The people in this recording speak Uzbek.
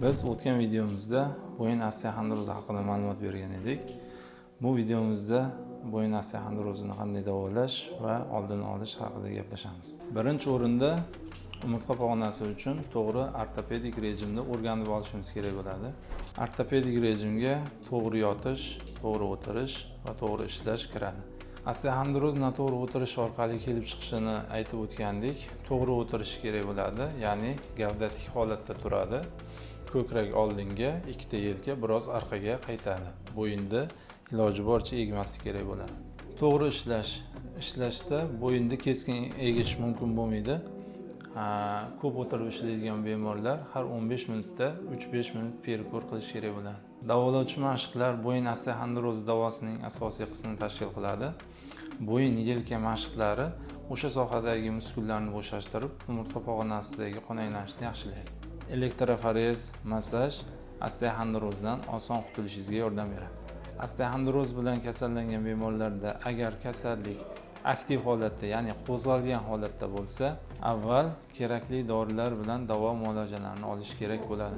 Biz o'tgan videomizda bo'yin osteoxondrozi haqida ma'lumot bergan edik. Bu videomizda bo'yin osteoxondrozini qanday davolash va oldini olish haqida gaplashamiz. Birinchi o'rinda umurtqa pog'onasi uchun to'g'ri ortopedik rejimni o'rganib olishimiz kerak bo'ladi. Ortopedik rejimga to'g'ri yotish, to'g'ri o'tirish va to'g'ri ishlash kiradi. Osteoxondroz noto'g'ri o'tirish orqali kelib chiqishini aytib o'tgandik. To'g'ri o'tirish kerak bo'ladi, ya'ni gavda tik holatda turadi. Ko'krak oldinga, ikkita yelka biroz orqaga qaytadi. Bo'yinni iloji boricha egmaslik kerak bo'ladi. To'g'ri ishlashda bo'yinni keskin egish mumkin bo'lmaydi. Ko'p o'tirib ishlaydigan bemorlar har 15 minutda 3-5 minut perkur qilish kerak bo'ladi. Davolovchi mashqlar bo'yin osteoxondrozi davosining asosiy qismini tashkil qiladi. Bo'yin yelka mashqlari o'sha sohadagi muskullarni bo'shashtirib, umurtqa pog'onasidagi qon aylanishni yaxshilaydi. Elektroforez, massaj osteoxondrozdan oson qutulishingizga yordam beradi. Osteoxondroz bilan kasallangan bemorlarda agar kasallik aktiv holatda, ya'ni qo'zg'algan holatda bo'lsa, avval kerakli dorilar bilan davo muolajalarini olish kerak bo'ladi.